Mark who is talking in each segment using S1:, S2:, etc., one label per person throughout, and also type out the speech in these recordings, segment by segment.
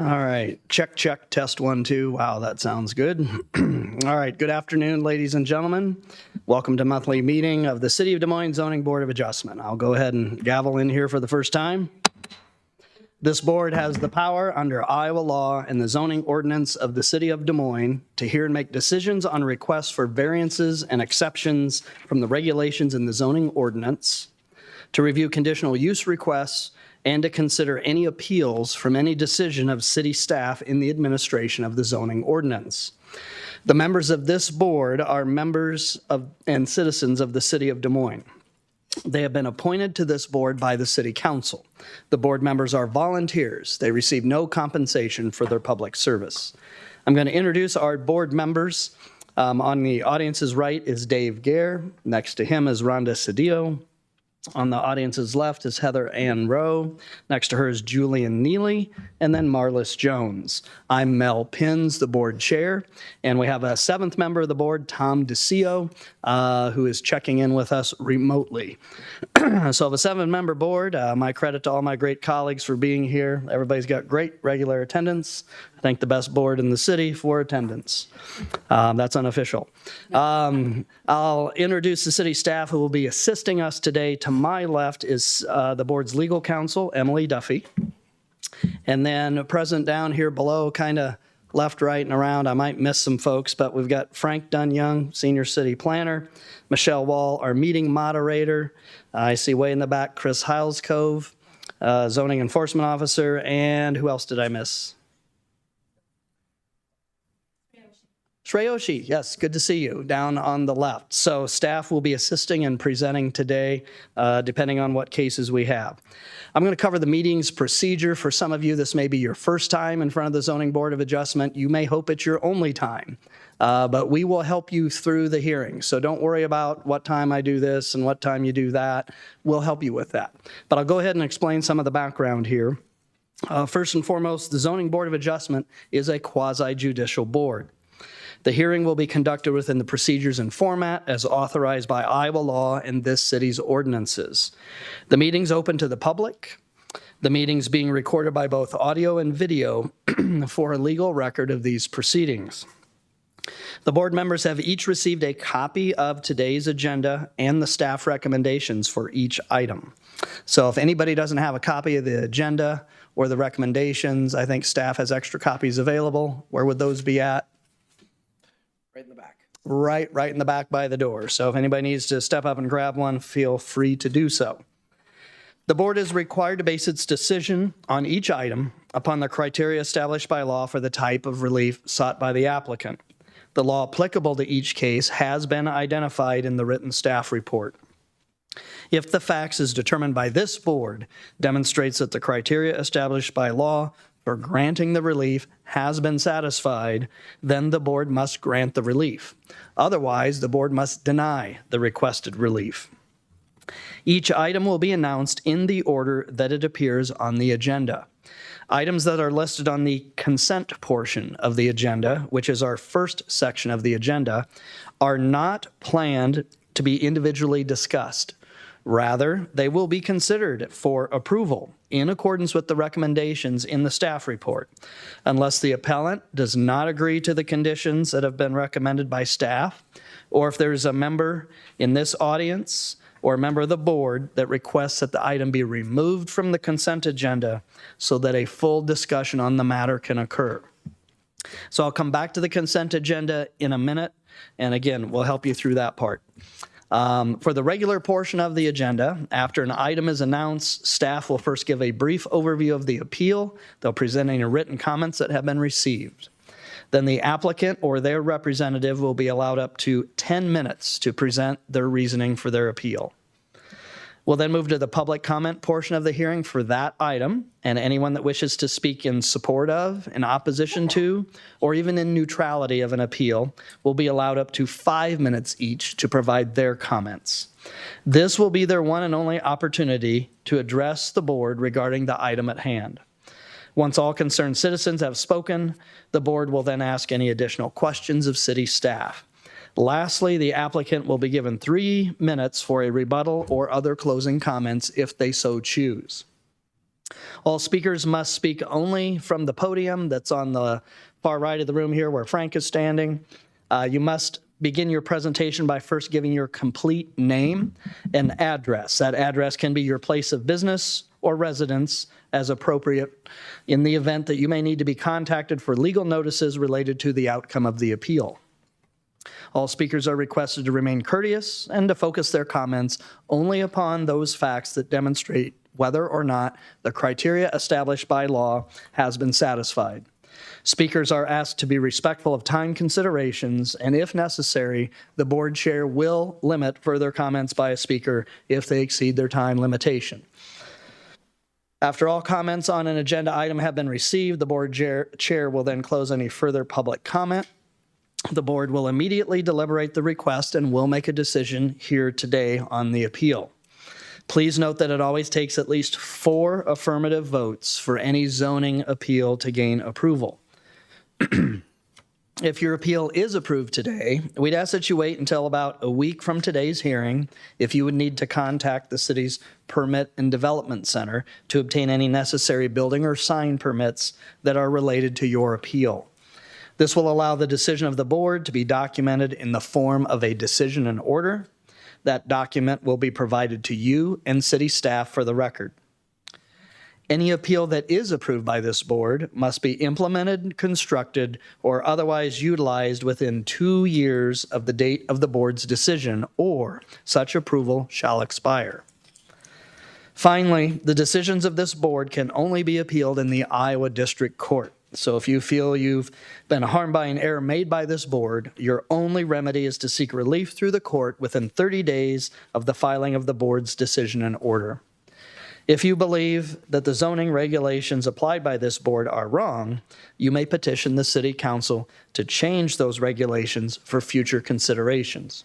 S1: All right, check, test 1, 2. Wow, that sounds good. All right, good afternoon, ladies and gentlemen. Welcome to monthly meeting of the City of Des Moines Zoning Board of Adjustment. I'll go ahead and gavel in here for the first time. This board has the power under Iowa law and the zoning ordinance of the City of Des Moines to hear and make decisions on requests for variances and exceptions from the regulations in the zoning ordinance, to review conditional use requests, and to consider any appeals from any decision of city staff in the administration of the zoning ordinance. The members of this board are members of and citizens of the City of Des Moines. They have been appointed to this board by the City Council. The board members are volunteers. They receive no compensation for their public service. I'm going to introduce our board members. On the audience's right is Dave Gare. Next to him is Rhonda Cedillo. On the audience's left is Heather Ann Rowe. Next to her is Julian Neely, and then Marlis Jones. I'm Mel Pins, the board chair, and we have a seventh member of the board, Tom DeCio, who is checking in with us remotely. So of a seven-member board, my credit to all my great colleagues for being here. Everybody's got great regular attendance. I thank the best board in the city for attendance. That's unofficial. I'll introduce the city staff who will be assisting us today. To my left is the board's legal counsel, Emily Duffy. And then present down here below, kind of left, right, and around, I might miss some folks, but we've got Frank Dunyoung, senior city planner, Michelle Wall, our meeting moderator. I see way in the back, Chris Heilscove, zoning enforcement officer, and who else did I miss? Shreyoshi, yes, good to see you down on the left. So staff will be assisting and presenting today, depending on what cases we have. I'm going to cover the meeting's procedure. For some of you, this may be your first time in front of the Zoning Board of Adjustment. You may hope it's your only time, but we will help you through the hearing. So don't worry about what time I do this and what time you do that. We'll help you with that. But I'll go ahead and explain some of the background here. First and foremost, the Zoning Board of Adjustment is a quasi-judicial board. The hearing will be conducted within the procedures and format as authorized by Iowa law and this city's ordinances. The meeting's open to the public. The meeting's being recorded by both audio and video for a legal record of these proceedings. The board members have each received a copy of today's agenda and the staff recommendations for each item. So if anybody doesn't have a copy of the agenda or the recommendations, I think staff has extra copies available. Where would those be at?
S2: Right in the back.
S1: Right in the back by the door. So if anybody needs to step up and grab one, feel free to do so. The board is required to base its decision on each item upon the criteria established by law for the type of relief sought by the applicant. The law applicable to each case has been identified in the written staff report. If the facts as determined by this board demonstrates that the criteria established by law for granting the relief has been satisfied, then the board must grant the relief. Otherwise, the board must deny the requested relief. Each item will be announced in the order that it appears on the agenda. Items that are listed on the consent portion of the agenda, which is our first section of the agenda, are not planned to be individually discussed. Rather, they will be considered for approval in accordance with the recommendations in the staff report, unless the appellant does not agree to the conditions that have been recommended by staff, or if there's a member in this audience or a member of the board that requests that the item be removed from the consent agenda so that a full discussion on the matter can occur. So I'll come back to the consent agenda in a minute, and again, we'll help you through that part. For the regular portion of the agenda, after an item is announced, staff will first give a brief overview of the appeal. They'll present any written comments that have been received. Then the applicant or their representative will be allowed up to 10 minutes to present their reasoning for their appeal. We'll then move to the public comment portion of the hearing for that item, and anyone that wishes to speak in support of, in opposition to, or even in neutrality of an appeal will be allowed up to 5 minutes each to provide their comments. This will be their one and only opportunity to address the board regarding the item at hand. Once all concerned citizens have spoken, the board will then ask any additional questions of city staff. Lastly, the applicant will be given 3 minutes for a rebuttal or other closing comments if they so choose. All speakers must speak only from the podium that's on the far right of the room here where Frank is standing. You must begin your presentation by first giving your complete name and address. That address can be your place of business or residence as appropriate in the event that you may need to be contacted for legal notices related to the outcome of the appeal. All speakers are requested to remain courteous and to focus their comments only upon those facts that demonstrate whether or not the criteria established by law has been satisfied. Speakers are asked to be respectful of time considerations, and if necessary, the board chair will limit further comments by a speaker if they exceed their time limitation. After all comments on an agenda item have been received, the board chair will then close any further public comment. The board will immediately deliberate the request and will make a decision here today on the appeal. Please note that it always takes at least 4 affirmative votes for any zoning appeal to gain approval. If your appeal is approved today, we'd ask that you wait until about a week from today's hearing if you would need to contact the city's Permit and Development Center to obtain any necessary building or sign permits that are related to your appeal. This will allow the decision of the board to be documented in the form of a decision and order. That document will be provided to you and city staff for the record. Any appeal that is approved by this board must be implemented, constructed, or otherwise utilized within 2 years of the date of the board's decision, or such approval shall expire. Finally, the decisions of this board can only be appealed in the Iowa District Court. So if you feel you've been harmed by an error made by this board, your only remedy is to seek relief through the court within 30 days of the filing of the board's decision and order. If you believe that the zoning regulations applied by this board are wrong, you may petition the city council to change those regulations for future considerations.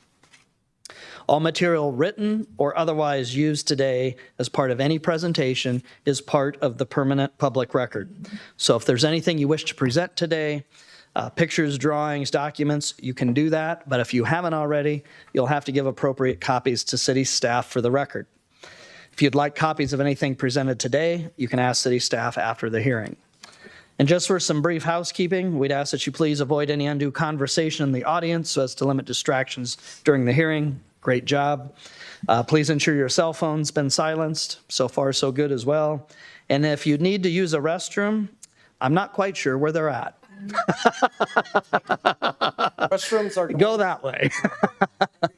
S1: All material written or otherwise used today as part of any presentation is part of the permanent public record. So if there's anything you wish to present today, pictures, drawings, documents, you can do that. But if you haven't already, you'll have to give appropriate copies to city staff for the record. If you'd like copies of anything presented today, you can ask city staff after the hearing. And just for some brief housekeeping, we'd ask that you please avoid any undue conversation in the audience so as to limit distractions during the hearing. Great job. Please ensure your cell phone's been silenced. So far, so good as well. And if you need to use a restroom, I'm not quite sure where they're at.
S2: Restrooms are
S1: Go that way.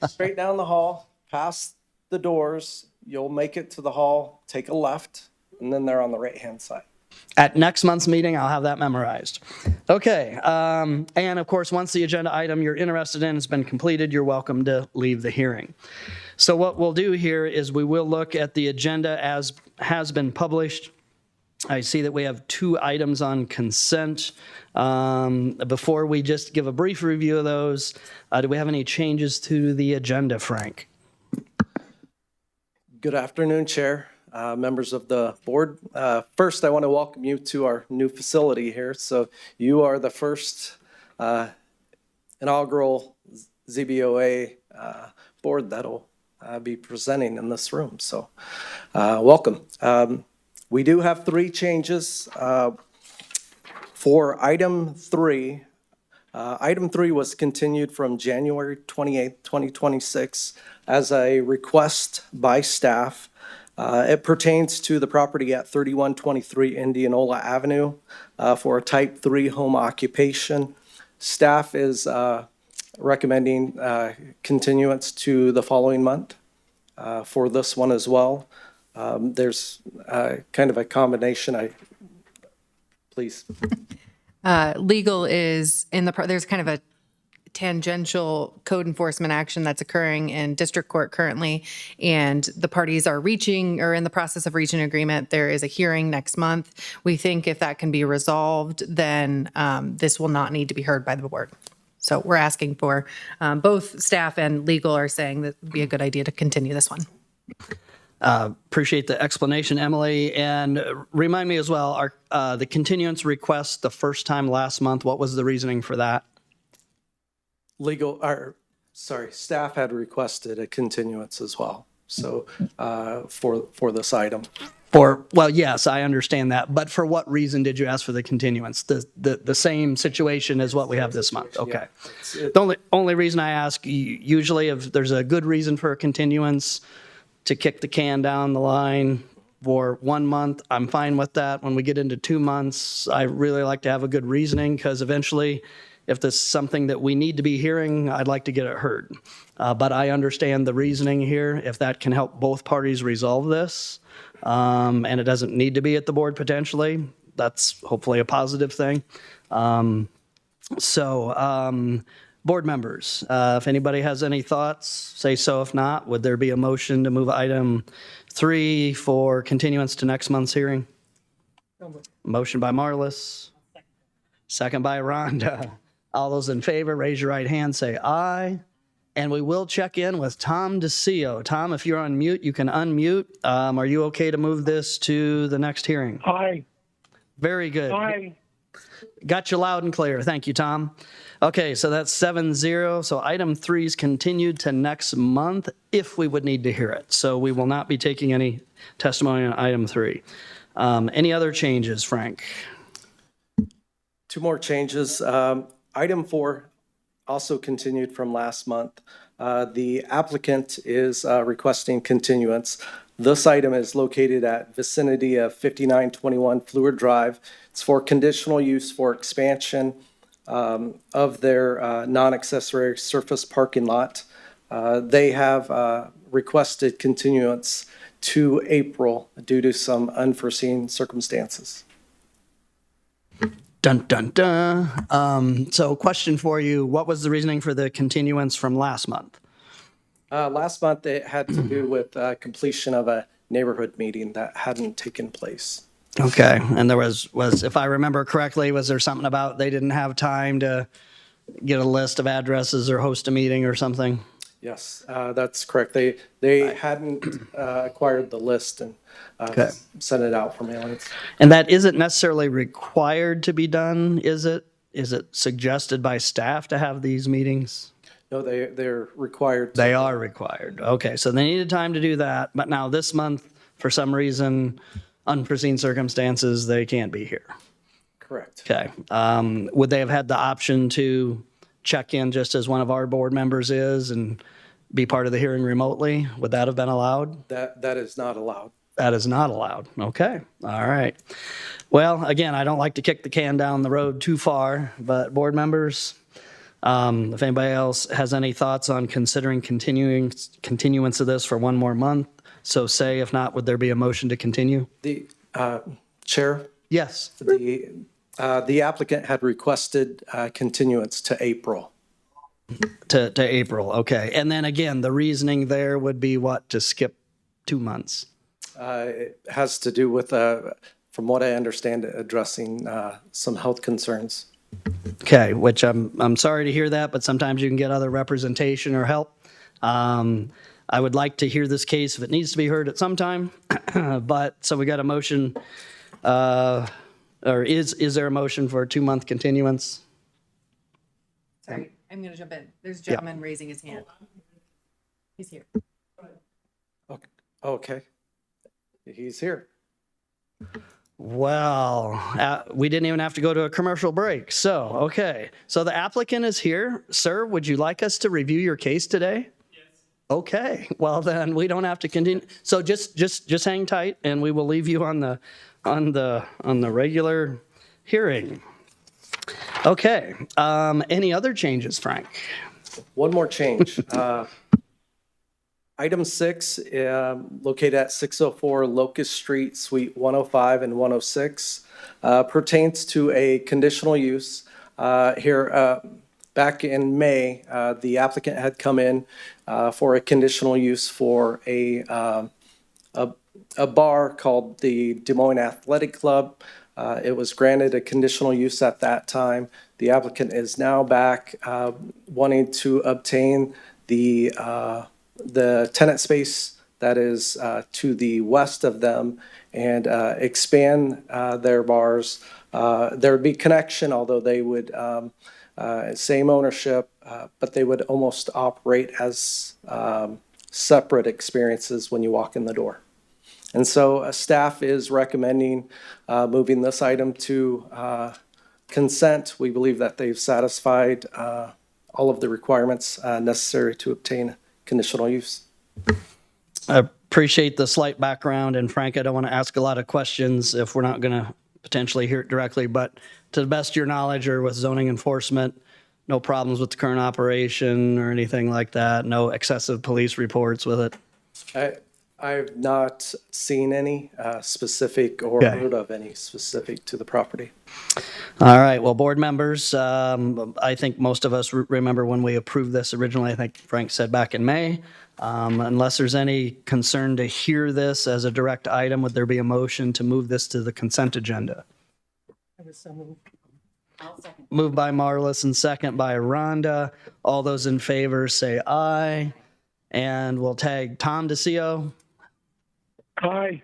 S2: straight down the hall, past the doors. You'll make it to the hall, take a left, and then they're on the right-hand side.
S1: At next month's meeting, I'll have that memorized. Okay, and of course, once the agenda item you're interested in has been completed, you're welcome to leave the hearing. So what we'll do here is we will look at the agenda as has been published. I see that we have 2 items on consent. Before we just give a brief review of those, do we have any changes to the agenda, Frank?
S2: Good afternoon, Chair, members of the board. First, I want to welcome you to our new facility here. So you are the first inaugural ZBOA board that'll be presenting in this room. So welcome. We do have 3 changes. For item 3, item 3 was continued from January 28th, 2026 as a request by staff. It pertains to the property at 3123 Indianola Avenue for a type 3 home occupation. Staff is recommending continuance to the following month for this one as well. There's kind of a combination. Please.
S3: Legal is in the, there's kind of a tangential code enforcement action that's occurring in district court currently, and the parties are reaching or in the process of reaching agreement. There is a hearing next month. We think if that can be resolved, then this will not need to be heard by the board. So we're asking for, both staff and legal are saying that it would be a good idea to continue this one.
S1: Appreciate the explanation, Emily. And remind me as well, the continuance request the first time last month, what was the reasoning for that?
S2: Staff had requested a continuance as well. So for this item.
S1: Well, yes, I understand that, but for what reason did you ask for the continuance? The same situation as what we have this month? Okay. The only reason I ask, usually if there's a good reason for a continuance to kick the can down the line for 1 month, I'm fine with that. When we get into 2 months, I really like to have a good reasoning, because eventually, if this is something that we need to be hearing, I'd like to get it heard. But I understand the reasoning here. If that can help both parties resolve this, and it doesn't need to be at the board potentially, that's hopefully a positive thing. Board members, if anybody has any thoughts, say so. If not, would there be a motion to move item 3 for continuance to next month's hearing? Motion by Marlis, second by Rhonda. All those in favor, raise your right hand, say aye. And we will check in with Tom DeCio. Tom, if you're on mute, you can unmute. Are you okay to move this to the next hearing?
S4: Aye.
S1: Very good.
S4: Aye.
S1: Got you loud and clear. Thank you, Tom. Okay, so that's 7-0. So item 3 is continued to next month if we would need to hear it. So we will not be taking any testimony on item 3. Any other changes, Frank?
S2: 2 more changes. Item 4 also continued from last month. The applicant is requesting continuance. This item is located at vicinity of 5921 Fluor Drive. It's for conditional use for expansion of their non-accessory surface parking lot. They have requested continuance to April due to some unforeseen circumstances.
S1: Dun, dun, dun. So question for you, what was the reasoning for the continuance from last month?
S2: Last month, it had to do with completion of a neighborhood meeting that hadn't taken place.
S1: Okay, and there was, if I remember correctly, was there something about they didn't have time to get a list of addresses or host a meeting or something?
S2: Yes, that's correct. They hadn't acquired the list and
S1: Okay.
S2: sent it out for mailings.
S1: And that isn't necessarily required to be done, is it? Is it suggested by staff to have these meetings?
S2: No, they're required.
S1: They are required. Okay, so they needed time to do that, but now this month, for some reason, unforeseen circumstances, they can't be here.
S2: Correct.
S1: Okay. Would they have had the option to check in just as one of our board members is and be part of the hearing remotely? Would that have been allowed?
S2: That is not allowed.
S1: That is not allowed. Okay. All right. Well, again, I don't like to kick the can down the road too far, but board members, if anybody else has any thoughts on considering continuance of this for 1 more month, so say. If not, would there be a motion to continue?
S2: The Chair,
S1: Yes.
S2: the applicant had requested continuance to April.
S1: To April. Okay. And then again, the reasoning there would be what? To skip 2 months?
S2: It has to do with, from what I understand, addressing some health concerns.
S1: Okay, which I'm sorry to hear that, but sometimes you can get other representation or help. I would like to hear this case if it needs to be heard at some time. But so we got a motion, or is there a motion for a 2-month continuance?
S3: Sorry, I'm going to jump in. There's a gentleman raising his hand. He's here.
S2: Okay. He's here.
S1: Well, we didn't even have to go to a commercial break. So, okay. So the applicant is here. Sir, would you like us to review your case today? Yes. Okay. Well, then we don't have to continue. So just hang tight, and we will leave you on the regular hearing. Okay. Any other changes, Frank?
S2: One more change. Item 6, located at 604 Locust Street, Suite 105 and 106, pertains to a conditional use. Here, back in May, the applicant had come in for a conditional use for a bar called the Des Moines Athletic Club. It was granted a conditional use at that time. The applicant is now back wanting to obtain the tenant space that is to the west of them and expand their bars. There would be connection, although they would, same ownership, but they would almost operate as separate experiences when you walk in the door. And so staff is recommending moving this item to consent. We believe that they've satisfied all of the requirements necessary to obtain conditional use.
S1: I appreciate the slight background, and Frank, I don't want to ask a lot of questions if we're not going to potentially hear it directly, but to the best of your knowledge or with zoning enforcement, no problems with the current operation or anything like that? No excessive police reports with it?
S2: I've not seen any specific or
S1: Okay.
S2: heard of any specific to the property.
S1: All right, well, board members, I think most of us remember when we approved this originally, I think Frank said back in May. Unless there's any concern to hear this as a direct item, would there be a motion to move this to the consent agenda? Moved by Marlis and second by Rhonda. All those in favor say aye. And we'll tag Tom DeCio.
S4: Aye.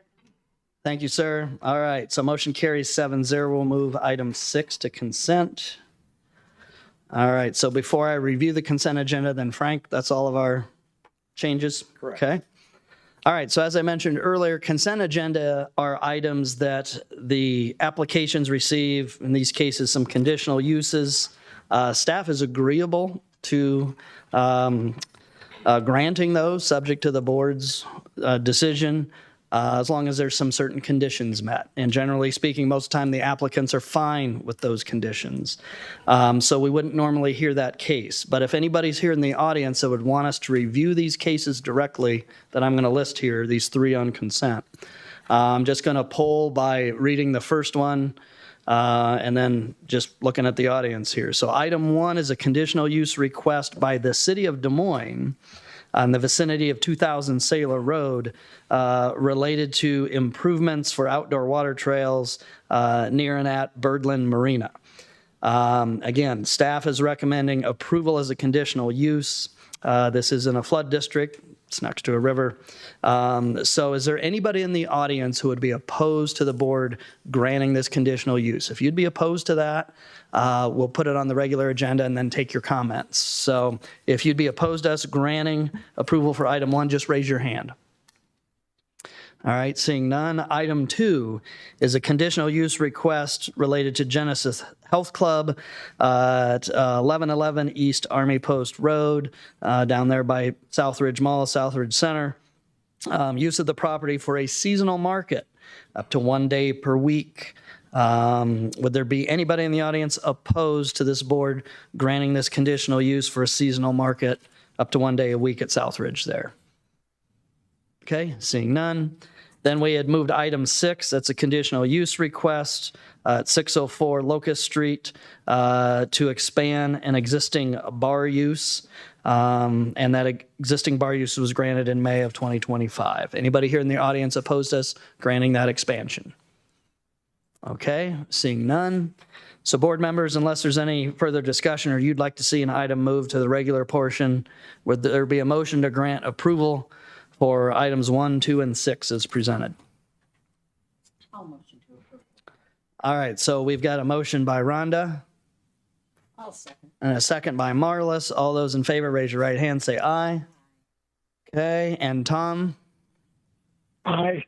S1: Thank you, sir. All right, so motion carries 7-0. We'll move item 6 to consent. All right, so before I review the consent agenda, then Frank, that's all of our changes?
S2: Correct.
S1: Okay. All right, so as I mentioned earlier, consent agenda are items that the applications receive, in these cases, some conditional uses. Staff is agreeable to granting those, subject to the board's decision, as long as there's some certain conditions met. And generally speaking, most of the time, the applicants are fine with those conditions. So we wouldn't normally hear that case. But if anybody's here in the audience that would want us to review these cases directly that I'm going to list here, these 3 on consent, I'm just going to poll by reading the first one and then just looking at the audience here. So item 1 is a conditional use request by the city of Des Moines in the vicinity of 2000 Sailor Road related to improvements for outdoor water trails near and at Birdland Marina. Again, staff is recommending approval as a conditional use. This is in a flood district. It's next to a river. So is there anybody in the audience who would be opposed to the board granting this conditional use? If you'd be opposed to that, we'll put it on the regular agenda and then take your comments. So if you'd be opposed to us granting approval for item 1, just raise your hand. All right, seeing none. Item 2 is a conditional use request related to Genesis Health Club at 1111 East Army Post Road, down there by Southridge Mall, Southridge Center. Use of the property for a seasonal market up to 1 day per week. Would there be anybody in the audience opposed to this board granting this conditional use for a seasonal market up to 1 day a week at Southridge there? Okay, seeing none. Then we had moved item 6. That's a conditional use request at 604 Locust Street to expand an existing bar use. And that existing bar use was granted in May of 2025. Anybody here in the audience opposed to us granting that expansion? Okay, seeing none. So board members, unless there's any further discussion or you'd like to see an item moved to the regular portion, would there be a motion to grant approval for items 1, 2, and 6 as presented?
S5: I'll motion to approve.
S1: All right, so we've got a motion by Rhonda
S5: I'll second.
S1: and a second by Marlis. All those in favor, raise your right hand, say aye. Okay, and Tom?
S4: Aye.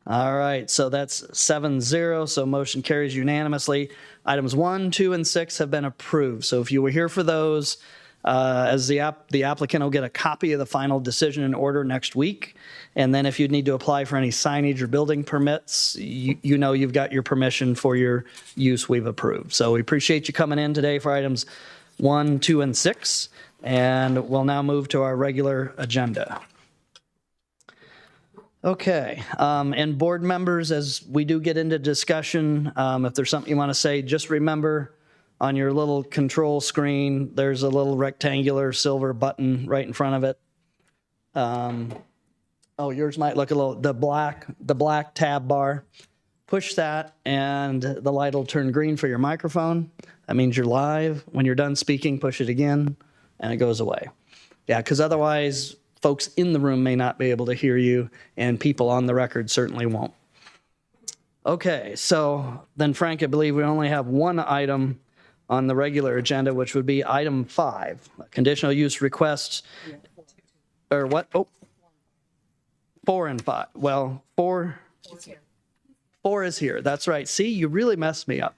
S1: All right, so that's 7-0, so motion carries unanimously. Items 1, 2, and 6 have been approved. So if you were here for those, as the applicant will get a copy of the final decision and order next week. And then if you need to apply for any signage or building permits, you know you've got your permission for your use we've approved. So we appreciate you coming in today for items 1, 2, and 6. And we'll now move to our regular agenda. Okay, and board members, as we do get into discussion, if there's something you want to say, just remember on your little control screen, there's a little rectangular silver button right in front of it. Oh, yours might look a little, the black tab bar. Push that and the light will turn green for your microphone. That means you're live. When you're done speaking, push it again and it goes away. Yeah, because otherwise folks in the room may not be able to hear you and people on the record certainly won't. Okay, so then Frank, I believe we only have one item on the regular agenda, which would be item 5, conditional use request, or what? Oh, 4 and 5. Well, 4 is here. That's right. See, you really messed me up.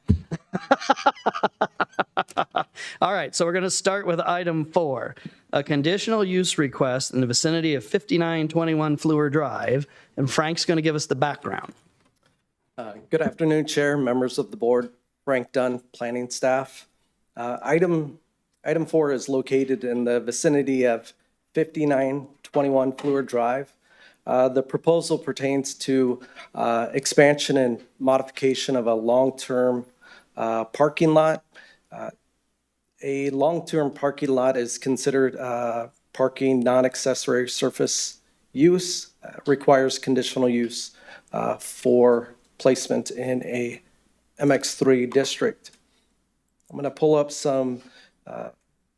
S1: All right, so we're going to start with item 4, a conditional use request in the vicinity of 5921 Fleur Drive, and Frank's going to give us the background.
S2: Good afternoon, Chair, members of the board, Frank Dunn, planning staff. Item 4 is located in the vicinity of 5921 Fleur Drive. The proposal pertains to expansion and modification of a long-term parking lot. A long-term parking lot is considered parking non-accessory surface use, requires conditional use for placement in a MX3 district. I'm going to pull up some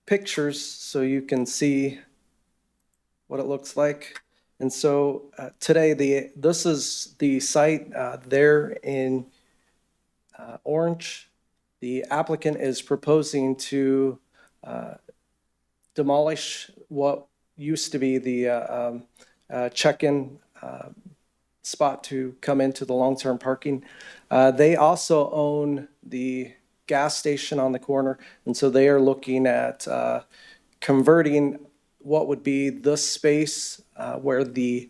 S2: pictures so you can see what it looks like. And so today, this is the site there in orange. The applicant is proposing to demolish what used to be the check-in spot to come into the long-term parking. They also own the gas station on the corner, and so they are looking at converting what would be this space where the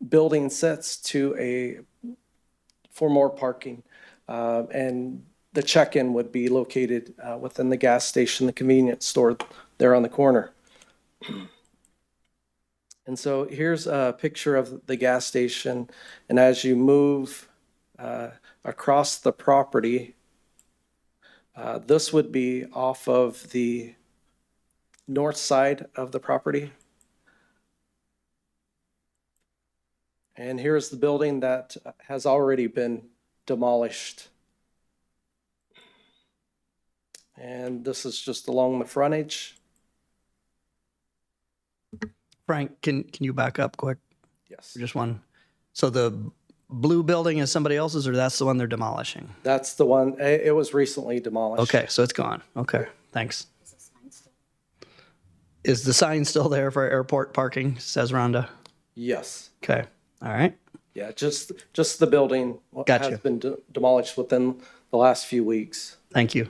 S2: building sits for more parking. And the check-in would be located within the gas station, the convenience store there on the corner. And so here's a picture of the gas station. And as you move across the property, this would be off of the north side of the property. And here's the building that has already been demolished. And this is just along the frontage.
S1: Frank, can you back up quick?
S2: Yes.
S1: Just one. So the blue building is somebody else's, or that's the one they're demolishing?
S2: That's the one, it was recently demolished.
S1: Okay, so it's gone. Okay, thanks. Is the sign still there for airport parking, says Rhonda?
S2: Yes.
S1: Okay, all right.
S2: Yeah, just the building
S1: Gotcha.
S2: has been demolished within the last few weeks.
S1: Thank you.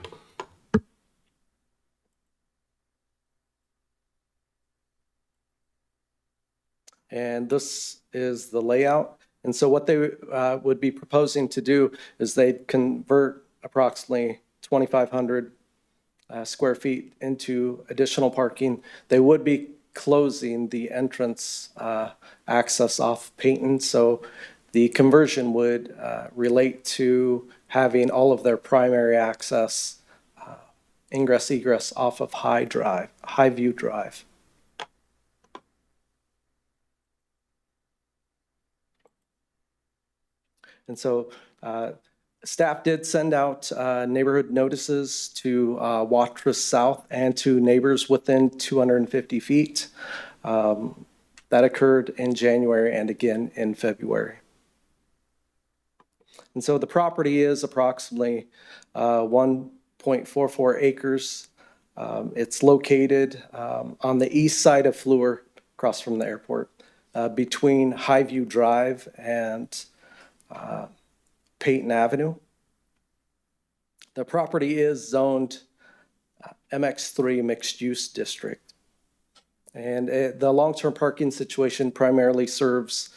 S2: And this is the layout. And so what they would be proposing to do is they'd convert approximately 2,500 square feet into additional parking. They would be closing the entrance access off Peyton. So the conversion would relate to having all of their primary access ingress egress off of Highview Drive. And so staff did send out neighborhood notices to Watrous South and to neighbors within 250 feet. That occurred in January and again in February. And so the property is approximately 1.44 acres. It's located on the east side of Fleur, across from the airport, between Highview Drive and Peyton Avenue. The property is zoned MX3 mixed use district. And the long-term parking situation primarily serves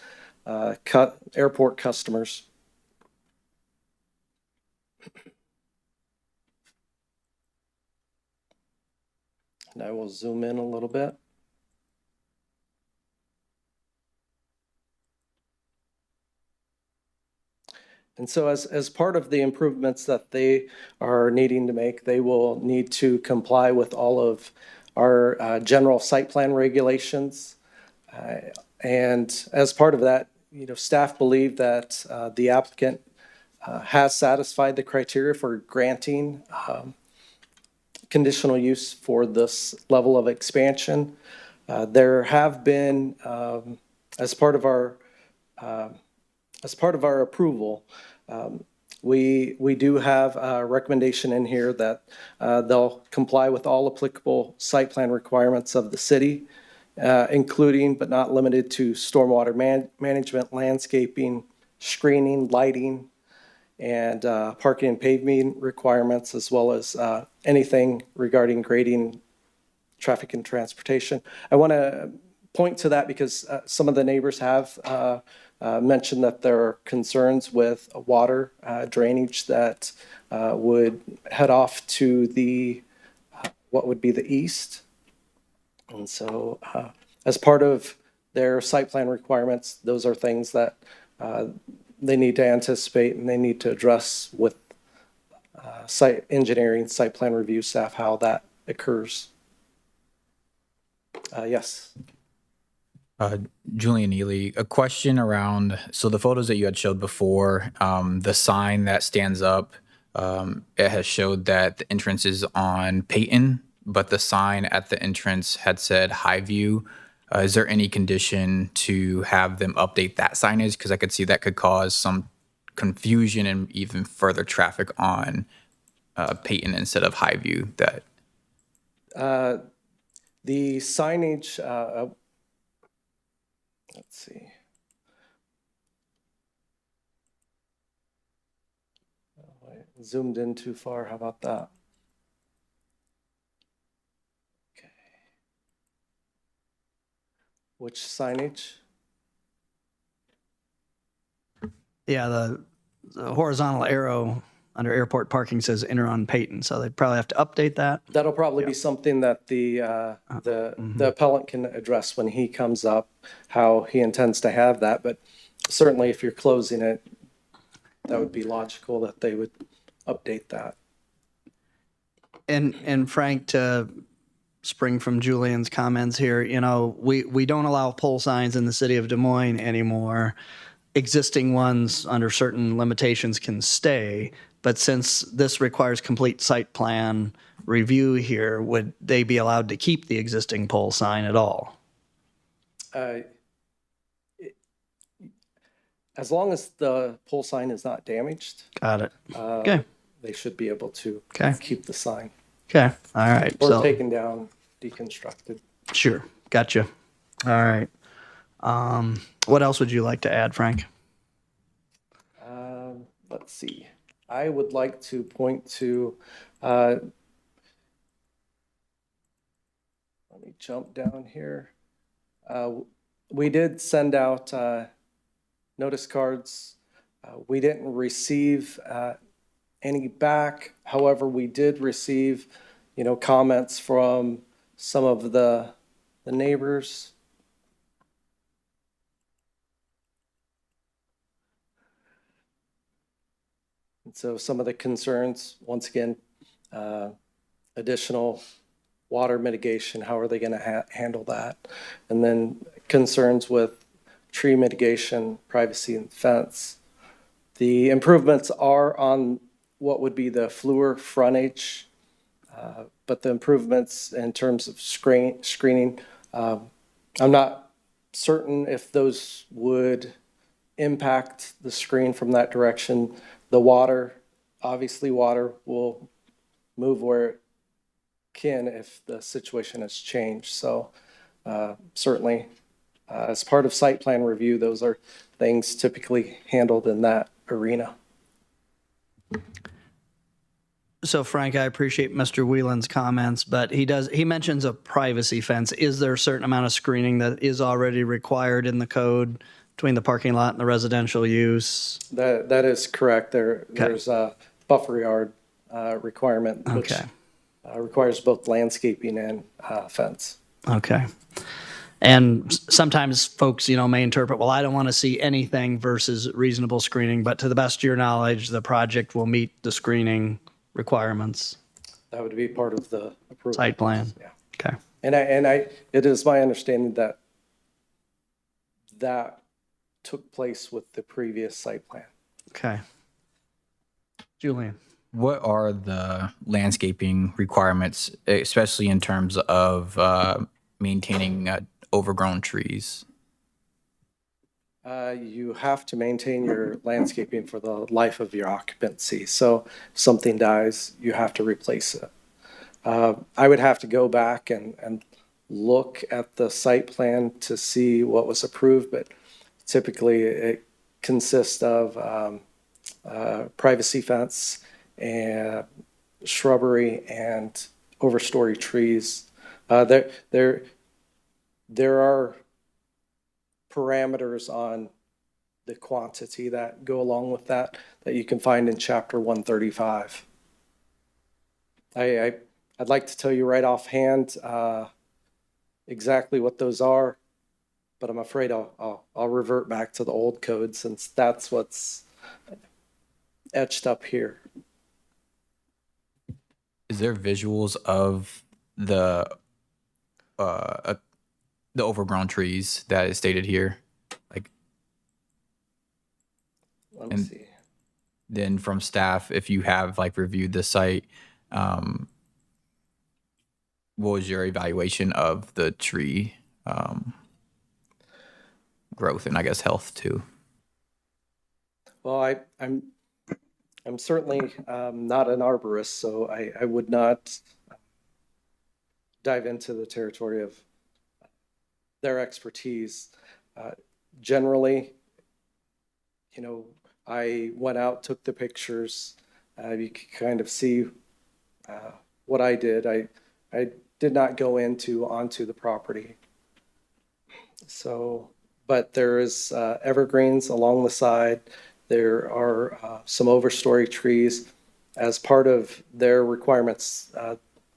S2: airport customers. And I will zoom in a little bit. And so as part of the improvements that they are needing to make, they will need to comply with all of our general site plan regulations. And as part of that, staff believe that the applicant has satisfied the criteria for granting conditional use for this level of expansion. There have been, as part of our approval, we do have a recommendation in here that they'll comply with all applicable site plan requirements of the city. including but not limited to stormwater management, landscaping, screening, lighting, and parking and paving requirements, as well as anything regarding grading, traffic and transportation. I want to point to that because some of the neighbors have mentioned that there are concerns with water drainage that would head off to the what would be the east. And so as part of their site plan requirements, those are things that they need to anticipate and they need to address with site engineering, site plan review staff, how that occurs. Yes.
S6: Julian Neely, a question around, so the photos that you had showed before, the sign that stands up, it has showed that the entrance is on Peyton, but the sign at the entrance had said Highview. Is there any condition to have them update that signage? Because I could see that could cause some confusion and even further traffic on Peyton instead of Highview. That
S2: The signage, let's see. Oh, I zoomed in too far. How about that? Okay. Which signage?
S1: Yeah, the horizontal arrow under airport parking says enter on Peyton, so they'd probably have to update that.
S2: That'll probably be something that the appellant can address when he comes up, how he intends to have that. But certainly if you're closing it, that would be logical that they would update that.
S1: And Frank, to spring from Julian's comments here, you know, we don't allow pole signs in the city of Des Moines anymore. Existing ones under certain limitations can stay, but since this requires complete site plan review here, would they be allowed to keep the existing pole sign at all?
S2: As long as the pole sign is not damaged,
S1: Got it. Okay.
S2: they should be able to
S1: Okay.
S2: keep the sign
S1: Okay. All right.
S2: or
S1: So
S2: taken down, deconstructed.
S1: sure. Gotcha. All right. What else would you like to add, Frank?
S2: Let's see. I would like to point to, let me jump down here. We did send out notice cards. We didn't receive any back. However, we did receive, comments from some of the neighbors. And so some of the concerns, once again, additional water mitigation, how are they going to handle that? And then concerns with tree mitigation, privacy and fence. The improvements are on what would be the FLUR frontage, but the improvements in terms of screening, I'm not certain if those would impact the screen from that direction. The water, obviously water will move where it can if the situation has changed. So certainly as part of site plan review, those are things typically handled in that arena.
S1: So Frank, I appreciate Mr. Whelan's comments, but he mentions a privacy fence. Is there a certain amount of screening that is already required in the code between the parking lot and the residential use?
S2: That is correct. There's a buffer yard requirement, which
S1: Okay.
S2: Requires both landscaping and fence.
S1: Okay. And sometimes folks, may interpret, well, I don't want to see anything versus reasonable screening, but to the best of your knowledge, the project will meet the screening requirements,
S2: That would be part of the approval.
S1: site plan.
S2: Yeah.
S1: Okay.
S2: And it is my understanding that took place with the previous site plan.
S1: Okay. Julian.
S6: what are the landscaping requirements, especially in terms of maintaining overgrown trees?
S2: You have to maintain your landscaping for the life of your occupancy. So if something dies, you have to replace it. I would have to go back and look at the site plan to see what was approved, but typically it consists of privacy fence and shrubbery and overstory trees. There are parameters on the quantity that go along with that you can find in Chapter 135. I'd like to tell you right offhand exactly what those are, but I'm afraid I'll revert back to the old code since that's what's etched up here.
S6: Is there visuals of the overgrown trees that is stated here? Like,
S2: Let me
S6: And-
S2: see.
S6: then from staff, if you have like reviewed the site, what was your evaluation of the tree growth and I guess health too?
S2: Well, I'm certainly not an arborist, so I would not dive into the territory of their expertise. Generally, you know, I went out, took the pictures. You can kind of see what I did. I did not go onto the property. So, but there is evergreens along the side. There are some overstory trees. As part of their requirements,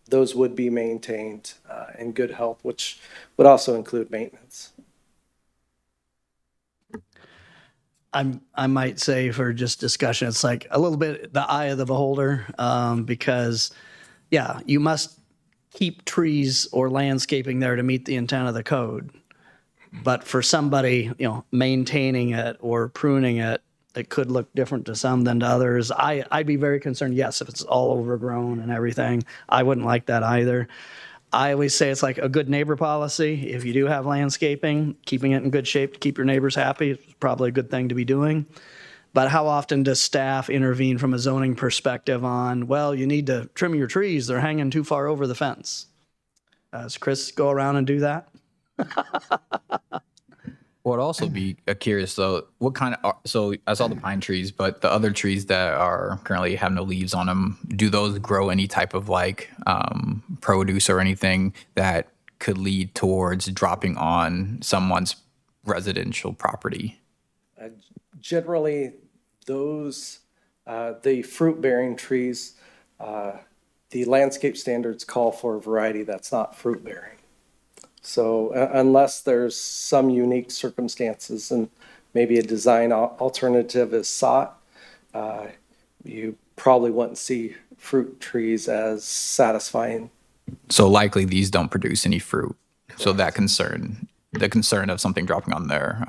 S2: those would be maintained in good health, which would also include maintenance.
S1: I might say for just discussion, it's like a little bit the eye of the beholder, because, yeah, you must keep trees or landscaping there to meet the intent of the code. But for somebody, maintaining it or pruning it, it could look different to some than to others. I'd be very concerned, yes, if it's all overgrown and everything. I wouldn't like that either. I always say it's like a good neighbor policy. If you do have landscaping, keeping it in good shape to keep your neighbors happy is probably a good thing to be doing. But how often does staff intervene from a zoning perspective on, well, you need to trim your trees, they're hanging too far over the fence? Does Chris go around and do that?
S6: Well, I'd also be curious though, what kind of, so I saw the pine trees, but the other trees that are currently have no leaves on them, do those grow any type of like produce or anything that could lead towards dropping on someone's residential property?
S2: Generally, those, the fruit-bearing trees, the landscape standards call for a variety that's not fruit-bearing. So unless there's some unique circumstances and maybe a design alternative is sought, you probably wouldn't see fruit trees as satisfying.
S6: So likely these don't produce any fruit. So that concern, the concern of something dropping on their,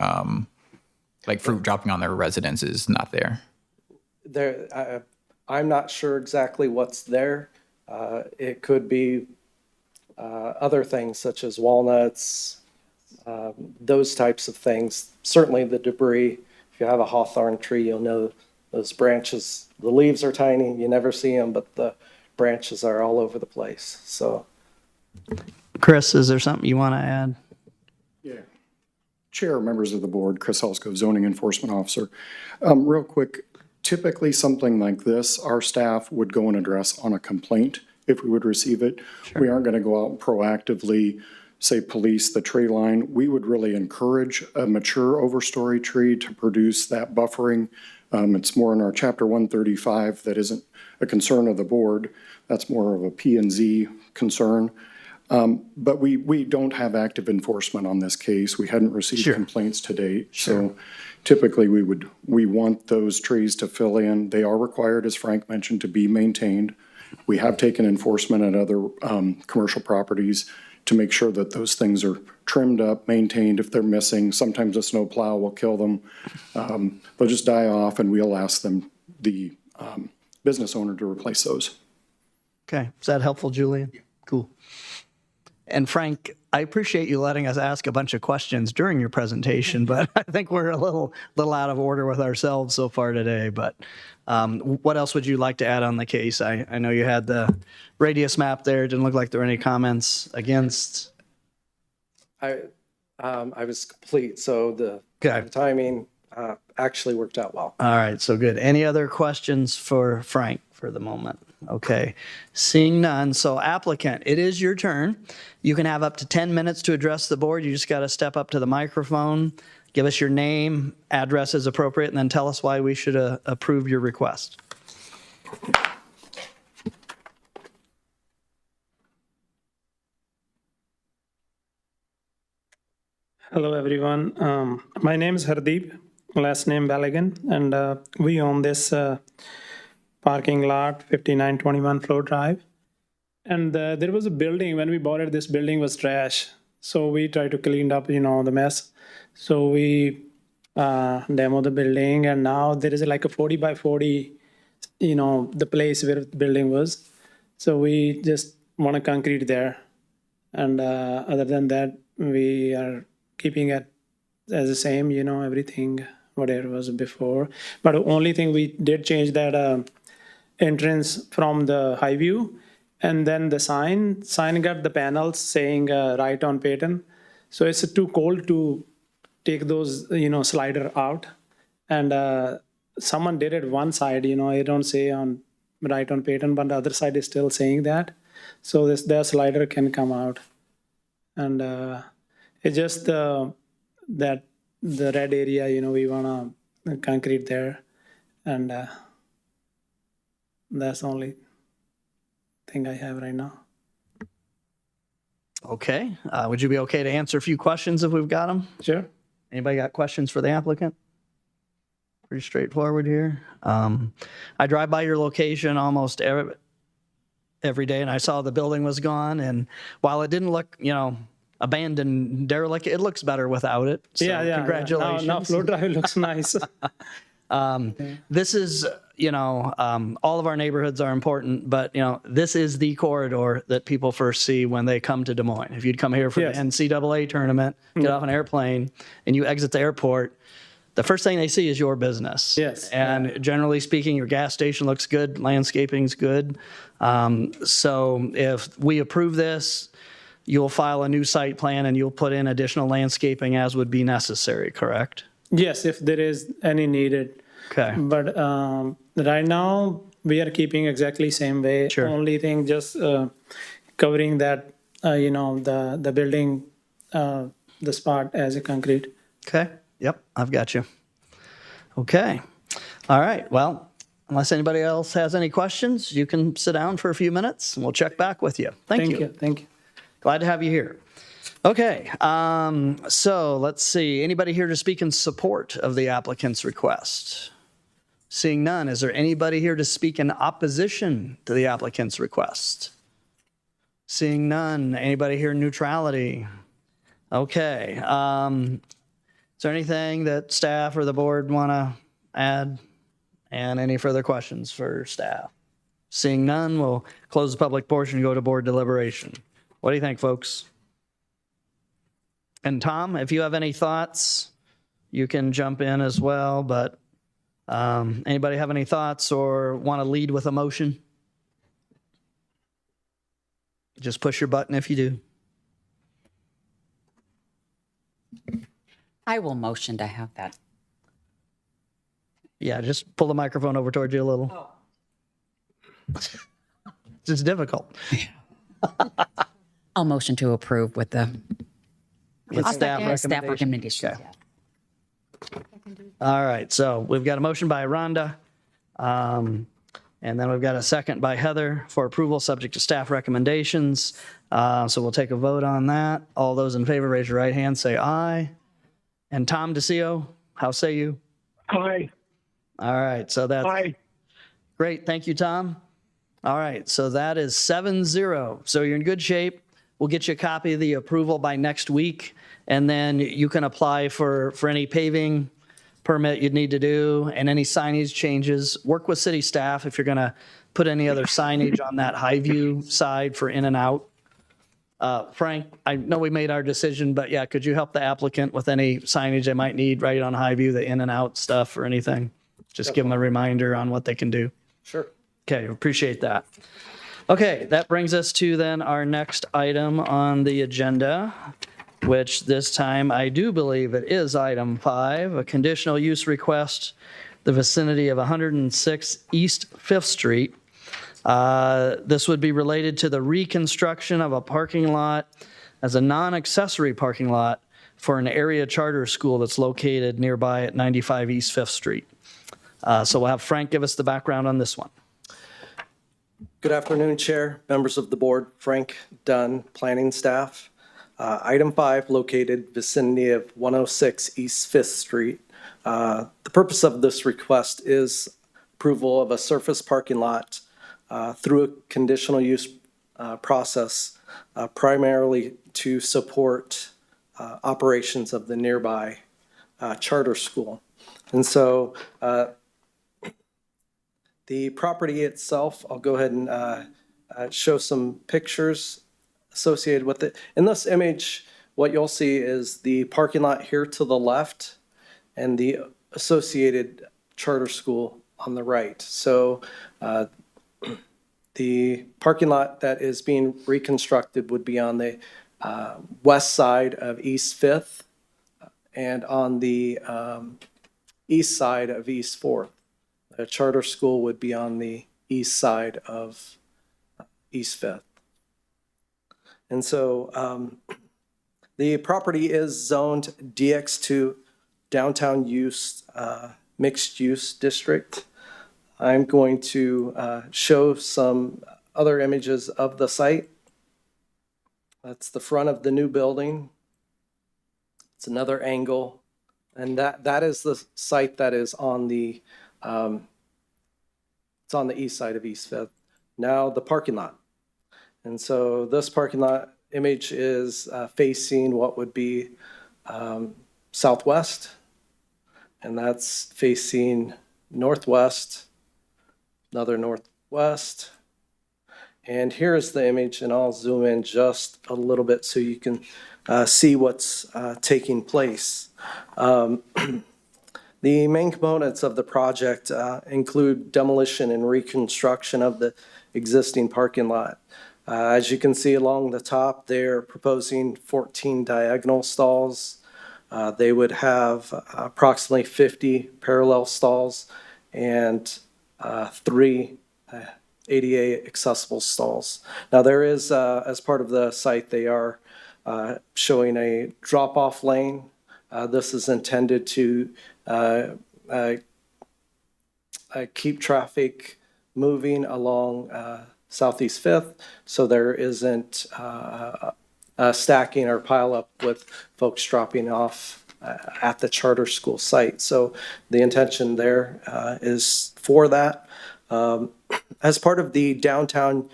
S6: like fruit dropping on their residence is not there.
S2: I'm not sure exactly what's there. It could be other things such as walnuts, those types of things. Certainly the debris. If you have a hawthorn tree, you'll know those branches, the leaves are tiny, you never see them, but the branches are all over the place. So,
S1: Chris, is there something you want to add?
S7: Yeah. Chair, members of the board, Chris Helsko, Zoning Enforcement Officer. Real quick, typically something like this, our staff would go and address on a complaint if we would receive it. Sure. We aren't going to go out and proactively, say, police the tree line. We would really encourage a mature overstory tree to produce that buffering. It's more in our Chapter 135 that isn't a concern of the board. That's more of a P&Z concern. But we don't have active enforcement on this case. We hadn't received
S1: Sure.
S7: complaints to date.
S1: Sure.
S7: So typically we want those trees to fill in. They are required, as Frank mentioned, to be maintained. We have taken enforcement at other commercial properties to make sure that those things are trimmed up, maintained. If they're missing, sometimes a snow plow will kill them. They'll just die off, and we'll ask them, the business owner, to replace those.
S1: Okay, is that helpful, Julian? Yeah. Cool. And Frank, I appreciate you letting us ask a bunch of questions during your presentation, but I think we're a little out of order with ourselves so far today. But what else would you like to add on the case? I know you had the radius map there. It didn't look like there were any comments against.
S2: I was complete, so the
S1: Okay.
S2: timing actually worked out well.
S1: All right, so good. Any other questions for Frank for the moment? Okay, seeing none. So applicant, it is your turn. You can have up to 10 minutes to address the board. You just got to step up to the microphone, give us your name, address as appropriate, and then tell us why we should approve your request.
S8: Hello, everyone. My name is Hardeep, last name Balagan, and we own this parking lot, 5921 Flow Drive. And there was a building, when we bought it, this building was trash. So we tried to clean up, the mess. So we demoed the building, and now there is like a 40 by 40, the place where the building was. So we just want to concrete there. And other than that, we are keeping it as the same, everything, whatever was before. But the only thing we did change that entrance from the high view, and then the sign got the panels saying right on Peyton. So it's too cold to take those, slider out. And someone did it one side, I don't say on right on Peyton, but the other side is still saying that. So the slider can come out. And it's just that the red area, we want to concrete there. And that's the only thing I have right now.
S1: Okay, would you be okay to answer a few questions if we've got them?
S8: Sure.
S1: Anybody got questions for the applicant? Pretty straightforward here. I drive by your location almost every day, and I saw the building was gone. And while it didn't look, abandoned, derelict, it looks better without it. So
S8: Yeah.
S1: congratulations.
S8: Now Flow Drive looks nice.
S1: This is, all of our neighborhoods are important, but, this is the corridor that people first see when they come to Des Moines. If you'd come here for
S8: Yes.
S1: the NCAA tournament, get off an airplane, and you exit the airport, the first thing they see is your business.
S8: Yes.
S1: And generally speaking, your gas station looks good, landscaping's good. So if we approve this, you'll file a new site plan and you'll put in additional landscaping as would be necessary, correct?
S8: Yes, if there is any needed.
S1: Okay.
S8: But right now, we are keeping exactly same way.
S1: Sure.
S8: Only thing, just covering that, the building, the spot as a concrete.
S1: Okay. Yep, I've got you. Okay. All right. Well, unless anybody else has any questions, you can sit down for a few minutes and we'll check back with you. Thank you.
S8: Thank you.
S1: Glad to have you here. Okay. So let's see. Anybody here to speak in support of the applicant's request? Seeing none, is there anybody here to speak in opposition to the applicant's request? Seeing none, anybody here in neutrality? Okay. Is there anything that staff or the board want to add? And any further questions for staff? Seeing none, we'll close the public portion and go to board deliberation. What do you think, folks? And Tom, if you have any thoughts, you can jump in as well, but anybody have any thoughts or want to lead with a motion? Just push your button if you do.
S5: I will motion to have that.
S1: Yeah, just pull the microphone over towards you a little. It's difficult.
S5: I'll motion to approve with the
S1: Staff
S5: staff
S1: recommendation.
S5: recommendations.
S1: Okay. All right, so we've got a motion by Rhonda, and then we've got a second by Heather for approval, subject to staff recommendations. So we'll take a vote on that. All those in favor, raise your right hand, say aye. And Tom DeCio, how say you?
S4: Aye.
S1: All right, so that's
S4: Aye.
S1: great. Thank you, Tom. All right, so that is 7-0. So you're in good shape. We'll get you a copy of the approval by next week, and then you can apply for any paving permit you'd need to do and any signage changes. Work with city staff if you're going to put any other signage on that Highview side for in and out. Frank, I know we made our decision, but yeah, could you help the applicant with any signage they might need right on Highview, the in and out stuff or anything? Just give them a reminder on what they can do.
S2: Sure.
S1: Okay, appreciate that. Okay, that brings us to then our next item on the agenda. which this time I do believe it is item 5, a conditional use request, the vicinity of 106 East 5th Street. This would be related to the reconstruction of a parking lot as a non-accessory parking lot for an area charter school that's located nearby at 95 East 5th Street. So we'll have Frank give us the background on this one.
S2: Good afternoon, Chair, members of the board, Frank Dunn, planning staff. Item 5, located vicinity of 106 East 5th Street. The purpose of this request is approval of a surface parking lot through a conditional use process, primarily to support operations of the nearby charter school. And so the property itself, I'll go ahead and show some pictures associated with it. In this image, what you'll see is the parking lot here to the left and the associated charter school on the right. So the parking lot that is being reconstructed would be on the west side of East 5th and on the east side of East 4th. The charter school would be on the east side of East 5th. And so the property is zoned DX2 downtown use, mixed use district. I'm going to show some other images of the site. That's the front of the new building. It's another angle. And that is the site that is on the, it's on the east side of East 5th. Now the parking lot. And so this parking lot image is facing what would be southwest. And that's facing northwest, another northwest. And here's the image, and I'll zoom in just a little bit so you can see what's taking place. The main components of the project include demolition and reconstruction of the existing parking lot. As you can see along the top, they're proposing 14 diagonal stalls. They would have approximately 50 parallel stalls and 3 ADA accessible stalls. Now there is, as part of the site, they are showing a drop-off lane. This is intended to keep traffic moving along Southeast 5th, so there isn't stacking or pile up with folks dropping off at the charter school site. So the intention there is for that. As part of the downtown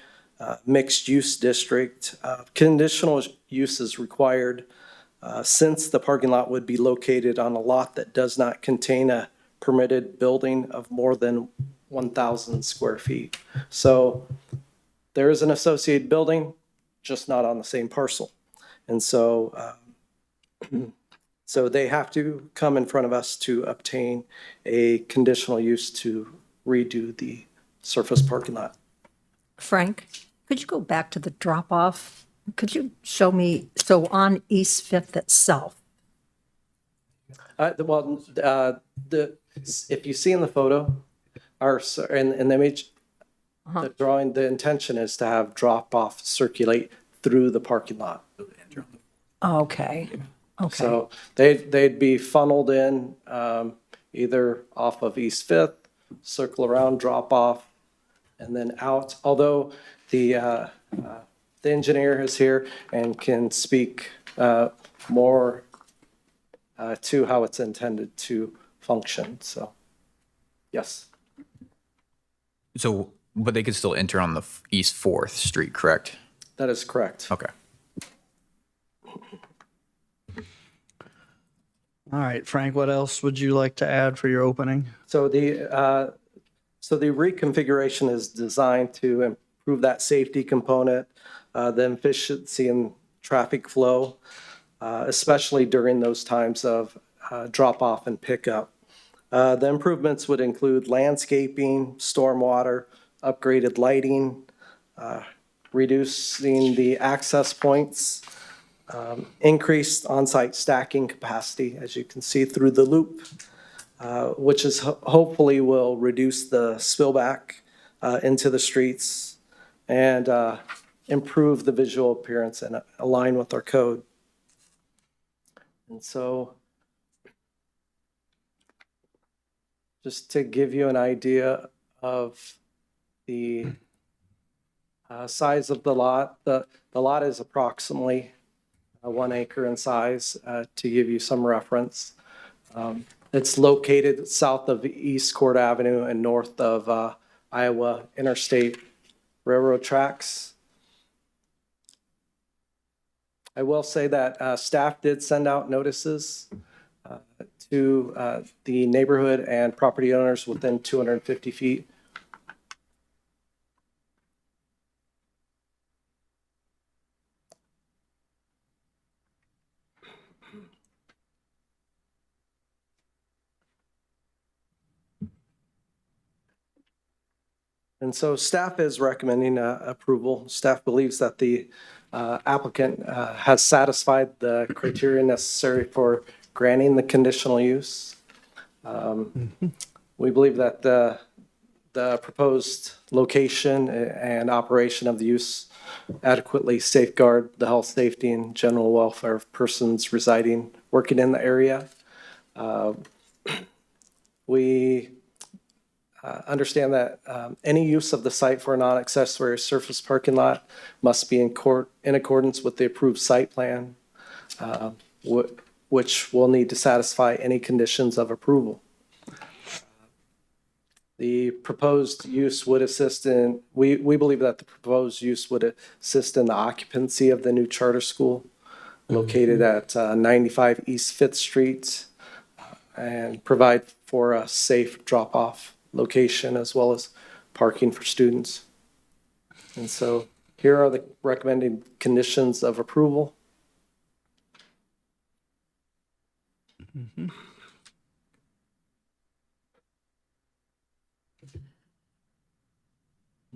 S2: mixed use district, conditional use is required since the parking lot would be located on a lot that does not contain a permitted building of more than 1,000 square feet. So there is an associated building, just not on the same parcel. And so, so they have to come in front of us to obtain a conditional use to redo the surface parking lot.
S9: Frank, could you go back to the drop-off? Could you show me, so on East 5th itself?
S2: If you see in the photo, or in the image, the drawing, the intention is to have drop-off circulate through the parking lot.
S9: Okay, okay.
S2: So they'd be funneled in either off of East 5th, circle around, drop off, and then out. Although the engineer is here and can speak more to how it's intended to function. So, yes.
S6: So, but they could still enter on the East 4th Street, correct?
S2: That is correct.
S6: Okay.
S1: All right, Frank, what else would you like to add for your opening?
S2: So the reconfiguration is designed to improve that safety component, the efficiency and traffic flow, especially during those times of drop-off and pickup. The improvements would include landscaping, stormwater, upgraded lighting, reducing the access points, increased on-site stacking capacity, as you can see through the loop, which is hopefully will reduce the spillback into the streets and improve the visual appearance and align with our code. And so just to give you an idea of the size of the lot, the lot is approximately 1 acre in size, to give you some reference. It's located south of East Court Avenue and north of Iowa Interstate Railroad tracks. I will say that staff did send out notices to the neighborhood and property owners within 250 feet. And so staff is recommending approval. Staff believes that the applicant has satisfied the criteria necessary for granting the conditional use. We believe that the proposed location and operation of the use adequately safeguard the health, safety, and general welfare of persons residing, working in the area. We understand that any use of the site for a non-accessory surface parking lot must be in accordance with the approved site plan, which will need to satisfy any conditions of approval. The proposed use would assist in, we believe that the proposed use would assist in the occupancy of the new charter school located at 95 East 5th Street and provide for a safe drop-off location as well as parking for students. And so here are the recommended conditions of approval. And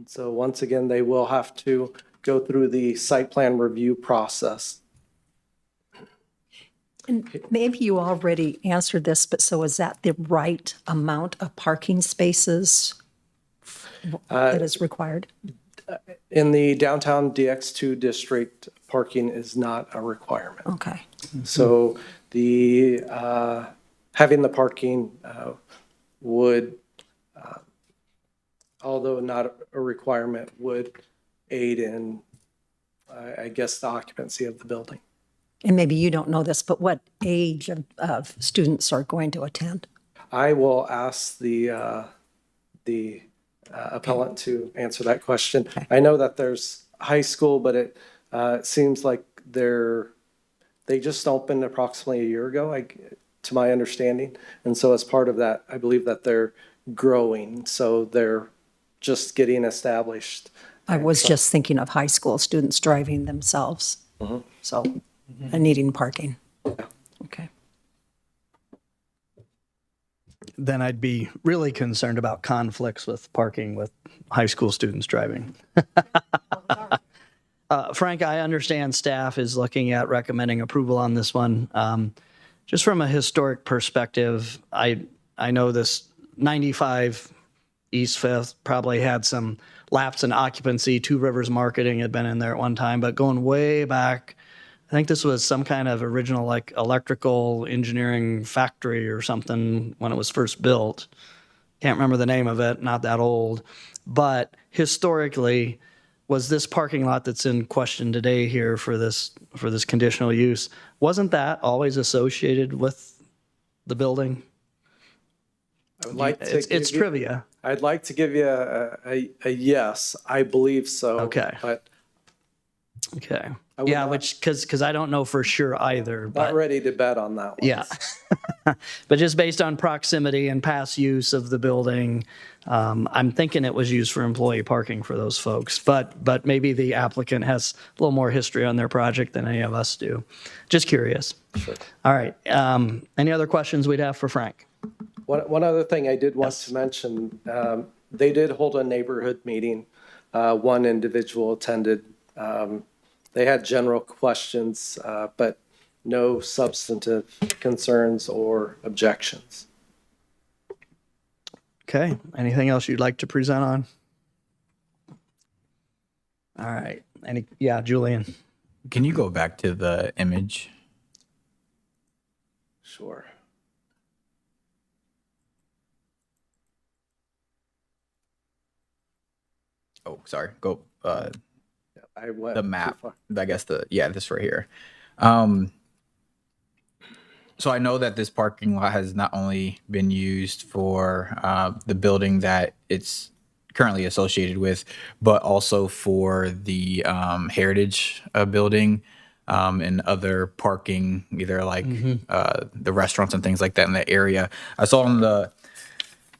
S2: so once again, they will have to go through the site plan review process.
S9: And maybe you already answered this, but so is that the right amount of parking spaces that is required?
S2: In the downtown DX2 district, parking is not a requirement.
S9: Okay.
S2: So the, having the parking would, although not a requirement, would aid in, I guess, the occupancy of the building.
S9: And maybe you don't know this, but what age of students are going to attend?
S2: I will ask the appellant to answer that question. I know that there's high school, but it seems like they just opened approximately a year ago, to my understanding. And so as part of that, I believe that they're growing, so they're just getting established.
S9: I was just thinking of high school students driving themselves, so, and needing parking. Okay.
S1: Then I'd be really concerned about conflicts with parking with high school students driving. Frank, I understand staff is looking at recommending approval on this one. Just from a historic perspective, I know this 95 East 5th probably had some lapse in occupancy. Two Rivers Marketing had been in there at one time, but going way back, I think this was some kind of original like electrical engineering factory or something when it was first built. Can't remember the name of it, not that old. But historically, was this parking lot that's in question today here for this conditional use, wasn't that always associated with the building?
S2: I would like to
S1: It's trivia.
S2: I'd like to give you a yes. I believe so.
S1: Okay.
S2: But
S1: Okay.
S2: would
S1: Yeah,
S2: not-
S1: which, because I don't know for sure either.
S2: not
S1: But
S2: ready to bet on that one.
S1: yeah. But just based on proximity and past use of the building, I'm thinking it was used for employee parking for those folks. But maybe the applicant has a little more history on their project than any of us do. Just curious.
S2: Sure.
S1: All right. Any other questions we'd have for Frank?
S2: One other thing I did want to mention, they did hold a neighborhood meeting. One individual attended. they had general questions, but no substantive concerns or objections.
S1: Okay, anything else you'd like to present on? All right, yeah, Julian.
S6: Can you go back to the image?
S2: Sure.
S6: Oh, sorry. Go
S2: I went
S6: the
S2: too
S6: map.
S2: far.
S6: I guess this right here. So I know that this parking lot has not only been used for the building that it's currently associated with, but also for the heritage building and other parking, either like the restaurants and things like that in the area. I saw in the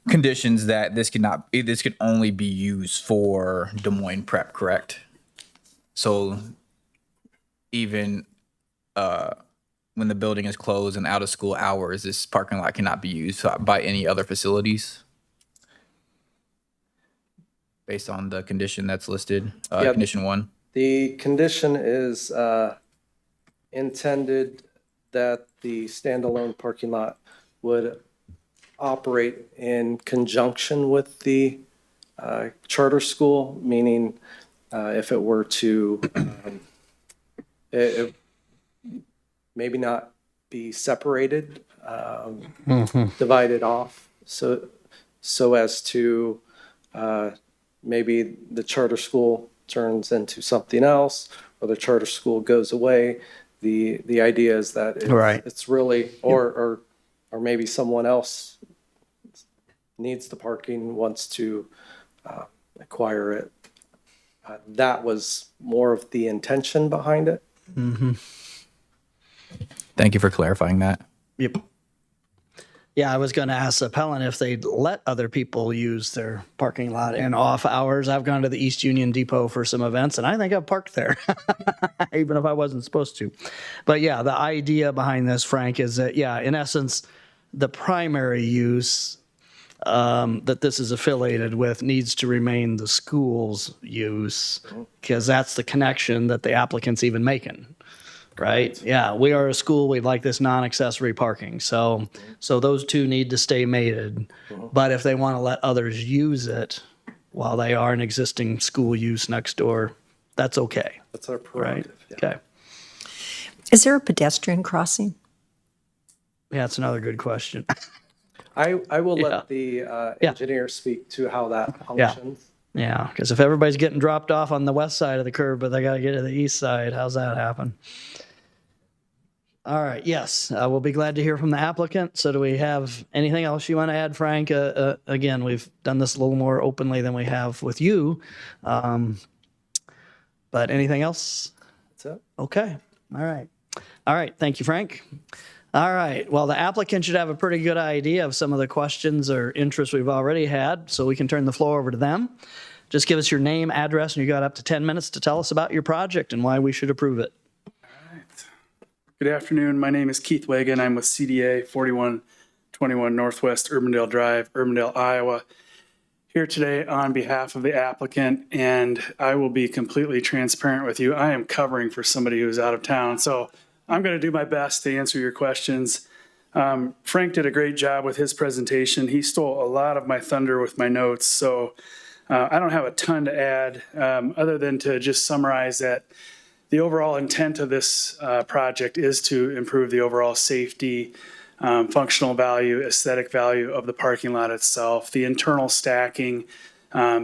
S6: conditions that this could only be used for Des Moines prep, correct? So even when the building is closed and out of school hours, this parking lot cannot be used by any other facilities? Based on the condition that's listed,
S2: Yeah.
S6: condition 1?
S2: The condition is intended that the standalone parking lot would operate in conjunction with the charter school, meaning if it were to it maybe not be separated, divided off, so as to maybe the charter school turns into something else, or the charter school goes away. The idea is that it's really, or maybe someone else needs the parking, wants to acquire it. That was more of the intention behind it.
S6: Thank you for clarifying that.
S1: Yep. Yeah, I was going to ask the appellant if they'd let other people use their parking lot in off hours. I've gone to the East Union Depot for some events, and I think I've parked there, even if I wasn't supposed to. But yeah, the idea behind this, Frank, is that, yeah, in essence, the primary use that this is affiliated with needs to remain the school's use, because that's the connection that the applicant's even making. Right? Yeah, we are a school. We'd like this non-accessory parking. So those two need to stay mated. But if they want to let others use it while they are an existing school use next door, that's okay.
S2: That's our
S1: Right?
S2: prerogative. Yeah.
S1: Okay.
S9: Is there a pedestrian crossing?
S1: Yeah, that's another good question.
S2: I will
S1: Yeah.
S2: let the
S1: Yeah.
S2: engineer speak to how that functions.
S1: Yeah, because if everybody's getting dropped off on the west side of the curb, but they got to get to the east side, how's that happen? All right, yes, we'll be glad to hear from the applicant. So do we have anything else you want to add, Frank? Again, we've done this a little more openly than we have with you. But anything else?
S2: That's it.
S1: Okay, all right. All right, thank you, Frank. All right, well, the applicant should have a pretty good idea of some of the questions or interests we've already had, so we can turn the floor over to them. Just give us your name, address, and you got up to 10 minutes to tell us about your project and why we should approve it.
S10: Good afternoon. My name is Keith Wagon. I'm with CDA 4121 Northwest Urbandale Drive, Urbandale, Iowa. Here today on behalf of the applicant, and I will be completely transparent with you. I am covering for somebody who's out of town, so I'm going to do my best to answer your questions. Frank did a great job with his presentation. He stole a lot of my thunder with my notes, so I don't have a ton to add other than to just summarize that the overall intent of this project is to improve the overall safety, functional value, aesthetic value of the parking lot itself, the internal stacking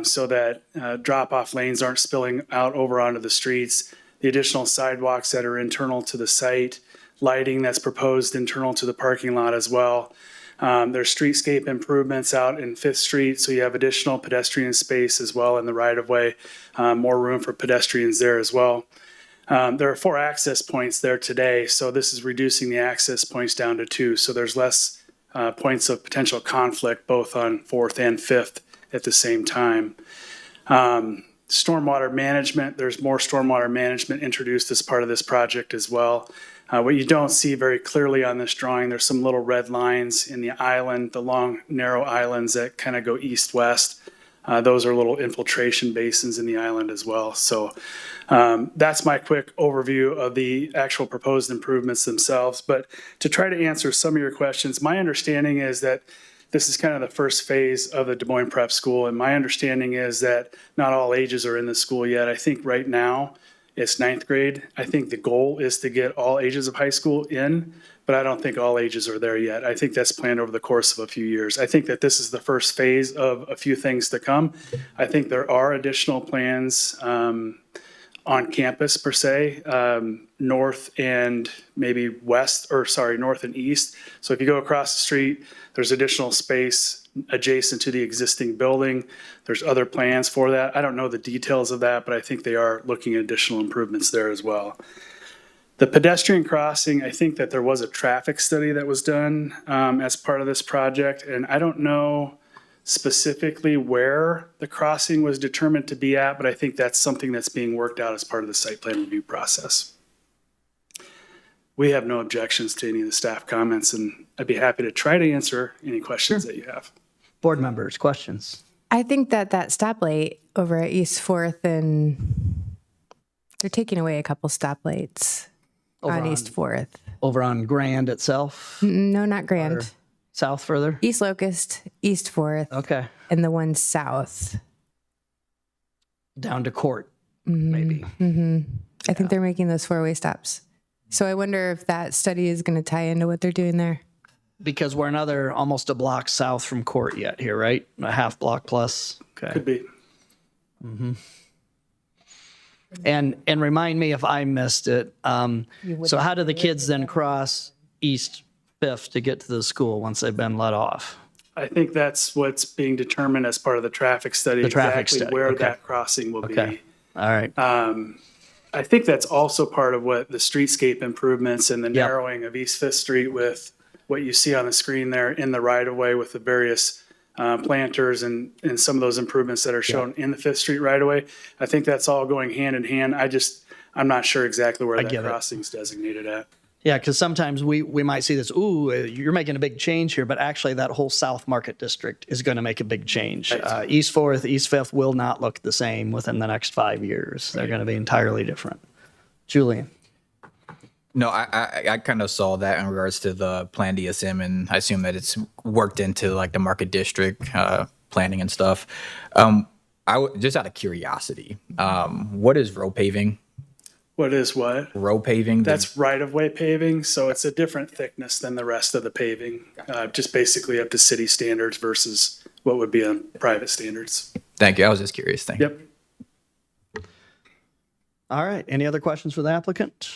S10: so that drop-off lanes aren't spilling out over onto the streets, the additional sidewalks that are internal to the site, lighting that's proposed internal to the parking lot as well. There's streetscape improvements out in 5th Street, so you have additional pedestrian space as well in the right-of-way, more room for pedestrians there as well. There are 4 access points there today, so this is reducing the access points down to 2, so there's less points of potential conflict both on 4th and 5th at the same time. Stormwater management, there's more stormwater management introduced as part of this project as well. What you don't see very clearly on this drawing, there's some little red lines in the island, the long narrow islands that kind of go east-west Those are little infiltration basins in the island as well. So that's my quick overview of the actual proposed improvements themselves. But to try to answer some of your questions, my understanding is that this is kind of the first phase of the Des Moines Prep School. And my understanding is that not all ages are in the school yet. I think right now it's 9th grade. I think the goal is to get all ages of high school in, but I don't think all ages are there yet. I think that's planned over the course of a few years. I think that this is the first phase of a few things to come. I think there are additional plans on campus per se, north and maybe west, or sorry, north and east. So if you go across the street, there's additional space adjacent to the existing building. There's other plans for that. I don't know the details of that, but I think they are looking at additional improvements there as well. The pedestrian crossing, I think that there was a traffic study that was done as part of this project, and I don't know specifically where the crossing was determined to be at, but I think that's something that's being worked out as part of the site plan review process. We have no objections to any of the staff comments, and I'd be happy to try to answer any questions that you have.
S1: Board members, questions?
S3: I think that stoplight over at East 4th, and they're taking away a couple stoplights on East 4th.
S1: Over on Grand itself?
S3: No, not Grand.
S1: Or south further?
S3: East Locust, East 4th,
S1: Okay.
S3: and the one south.
S1: Down to Court, maybe.
S3: I think they're making those 4-way stops. So I wonder if that study is going to tie into what they're doing there.
S1: Because we're another almost a block south from Court yet here, right? A half block plus. Okay.
S10: Could be.
S1: And remind me if I missed it. So how do the kids then cross East 5th to get to the school once they've been let off?
S10: I think that's what's being determined as part of the traffic study.
S1: The traffic
S10: exactly
S1: study,
S10: where
S1: okay.
S10: that crossing will
S1: Okay.
S10: be.
S1: All right.
S10: I think that's also part of what the streetscape improvements and the narrowing of East Fifth Street with what you see on the screen there in the right of way with the various planters and some of those improvements that are shown in the Fifth Street right of way. I think that's all going hand in hand. I'm not sure exactly where that
S1: get it.
S10: crossing's designated at.
S1: Yeah, because sometimes we might see this, ooh, you're making a big change here, but actually that whole South Market District is going to make a big change.
S10: Right.
S1: East 4th, East 5th will not look the same within the next 5 years. They're going to be entirely different. Julian?
S6: No, I kind of saw that in regards to the planned DSM, and I assume that it's worked into like the market district planning and stuff. Just out of curiosity, what is row paving?
S10: What is what?
S6: Row paving?
S10: That's right-of-way paving, so it's a different thickness than the rest of the paving. Just basically up to city standards versus what would be on private standards.
S6: Thank you. I was just curious. Thank you.
S10: Yep.
S1: All right. Any other questions for the applicant?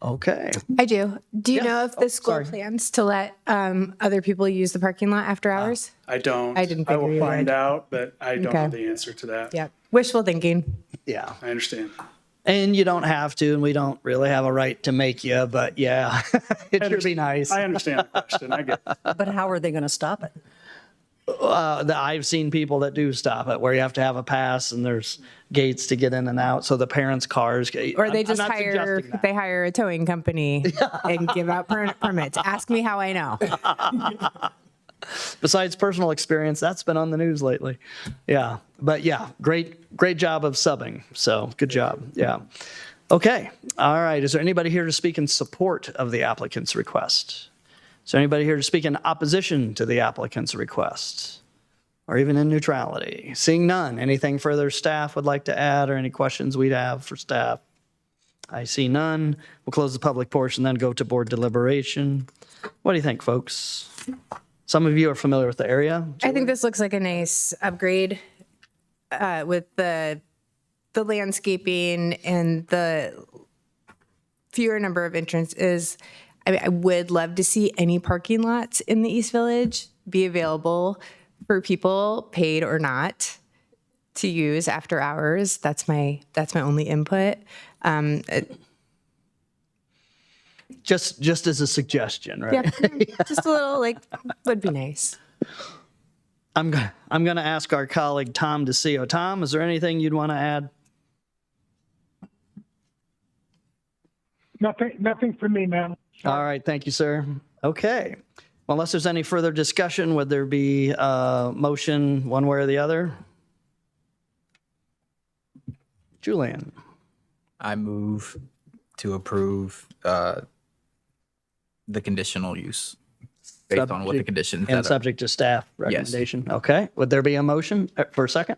S1: Okay.
S3: I do. Do you
S1: Yes.
S3: know if the school
S1: sorry.
S3: plans to let other people use the parking lot after hours?
S10: I don't.
S3: I didn't
S10: I
S3: figure
S10: will
S3: you
S10: find
S3: would.
S10: out, but I don't
S3: Okay.
S10: know the answer to that.
S3: Yeah. Wishful thinking.
S1: Yeah.
S10: I understand.
S1: And you don't have to, and we don't really have a right to make you, but yeah, it should be nice.
S10: I understand the question. I get it.
S9: But how are they going to stop it?
S1: I've seen people that do stop it where you have to have a pass and there's gates to get in and out. So the parents' cars.
S3: Or they
S1: I'm
S3: just
S1: not
S3: hire
S1: suggesting that.
S3: they hire a towing company and give out permits. Ask me how I know.
S1: Besides personal experience, that's been on the news lately. Yeah. But yeah, great job of subbing. So good job. Yeah. Okay. All right. Is there anybody here to speak in support of the applicant's request? Is there anybody here to speak in opposition to the applicant's request? Or even in neutrality? Seeing none, anything further staff would like to add or any questions we'd have for staff? I see none. We'll close the public portion, then go to board deliberation. What do you think, folks? Some of you are familiar with the area.
S3: I think this looks like a nice upgrade with the landscaping and the fewer number of entrances. I mean, I would love to see any parking lots in the East Village be available for people, paid or not, to use after hours. That's my only input.
S1: Just as a suggestion, right?
S3: Yeah, just a little would be nice.
S1: I'm going to ask our colleague Tom DeCio. Tom, is there anything you'd want to add?
S4: Nothing for me, ma'am.
S1: All right, thank you, sir. Okay. Well, unless there's any further discussion, would there be a motion one way or the other? Julian.
S6: I move to approve the conditional use based on what the conditions
S1: And
S6: that are.
S1: subject to staff recommendation. Okay, would there be a motion for a second?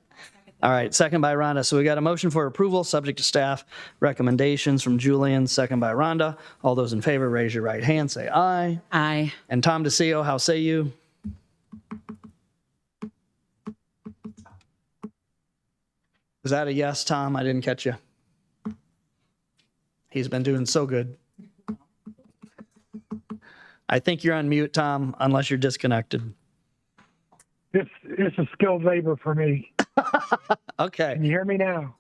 S1: All right, second by Rhonda. So we got a motion for approval, subject to staff recommendations from Julian, second by Rhonda. All those in favor, raise your right hand, say aye.
S5: Aye.
S1: And Tom DeCio, how say you? Is that a yes, Tom? I didn't catch you. He's been doing so good. I think you're on mute, Tom, unless you're disconnected.
S4: It's a skilled labor for me.
S1: Okay.
S4: Can you hear me now?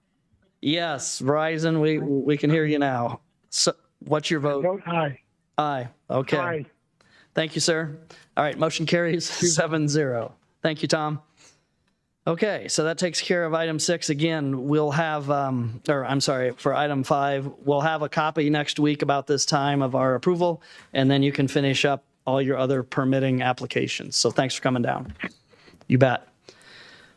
S1: Yes, Verizon, we can hear you now. So what's your vote?
S4: Vote aye.
S1: Aye. Okay.
S4: Aye.
S1: Thank you, sir. All right, motion carries 7-0. Thank you, Tom. Okay, so that takes care of item 6. Again, we'll have, for item 5, we'll have a copy next week about this time of our approval, and then you can finish up all your other permitting applications. So thanks for coming down. You bet.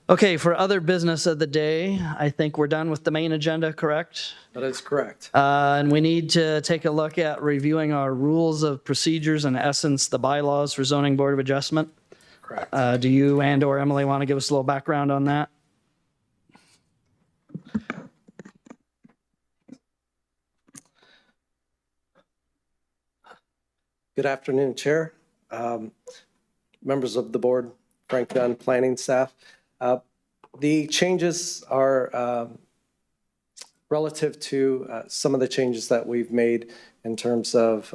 S1: Okay, for other business of the day, I think we're done with the main agenda, correct?
S2: That is correct.
S1: And we need to take a look at reviewing our rules of procedures, in essence, the bylaws for zoning board of adjustment.
S2: Correct.
S1: Do you and/or Emily want to give us a little background on that?
S2: Good afternoon, Chair, members of the board, Frank Dunn, planning staff. The changes are relative to some of the changes that we've made in terms of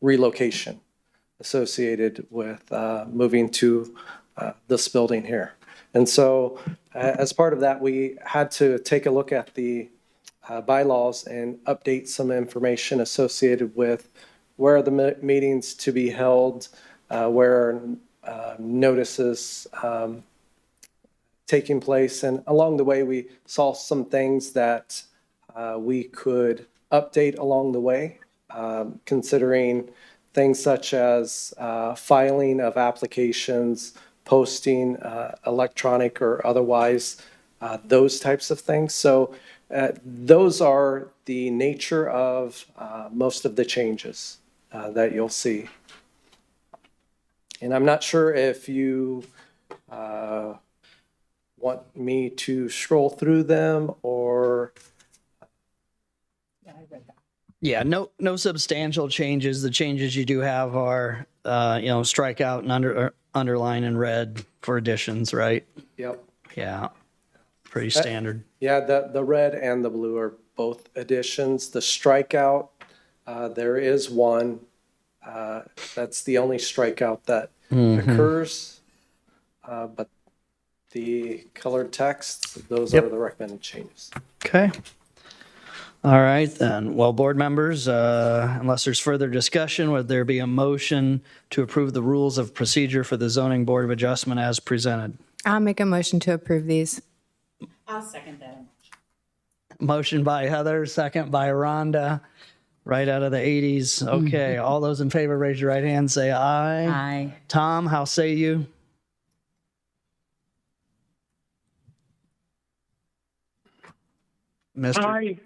S2: relocation associated with moving to this building here. And so as part of that, we had to take a look at the bylaws and update some information associated with where are the meetings to be held, where are notices taking place. And along the way, we saw some things that we could update along the way, considering things such as filing of applications, posting electronic or otherwise, those types of things. So those are the nature of most of the changes that you'll see. And I'm not sure if you want me to scroll through them or...
S1: Yeah, no substantial changes. The changes you do have are, strike out and underline in red for additions, right?
S2: Yep.
S1: Yeah, pretty standard.
S2: Yeah, the red and the blue are both additions. The strikeout, there is one. That's the only strikeout that occurs. But the colored text, those are the recommended changes.
S1: Okay. All right, then. Well, board members, unless there's further discussion, would there be a motion to approve the rules of procedure for the zoning board of adjustment as presented?
S3: I'll make a motion to approve these.
S5: I'll second that.
S1: Motion by Heather, second by Rhonda, right out of the 80s. Okay, all those in favor, raise your right hand, say aye.
S5: Aye.
S1: Tom, how say you? Mr.
S4: Aye.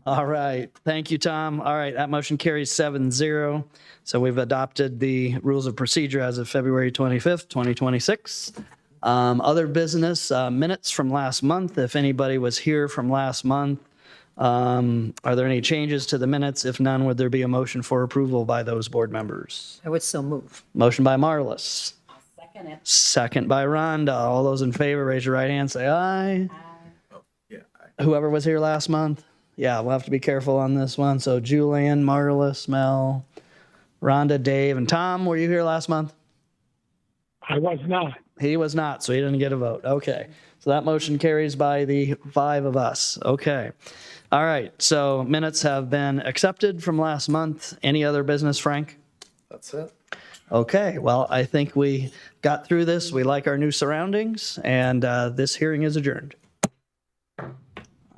S1: All right. Thank you, Tom. All right. That motion carries 7-0. So we've adopted the rules of procedure as of February 25th, 2026. Other business minutes from last month. If anybody was here from last month, are there any changes to the minutes? If none, would there be a motion for approval by those board members?
S9: I would so move.
S1: Motion by Marlis.
S5: Second it.
S1: Second by Rhonda. All those in favor, raise your right hand, say aye. Whoever was here last month? Yeah, we'll have to be careful on this one. So Julian, Marlis, Mel, Rhonda, Dave, and Tom, were you here last month?
S4: I was not.
S1: He was not, so he didn't get a vote. Okay. So that motion carries by the 5 of us. Okay. All right. So minutes have been accepted from last month. Any other business, Frank?
S2: That's it.
S1: Okay. Well, I think we got through this. We like our new surroundings, and this hearing is adjourned.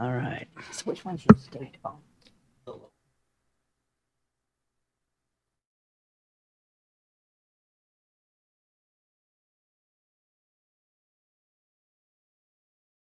S1: All right.
S9: So which one's your state phone?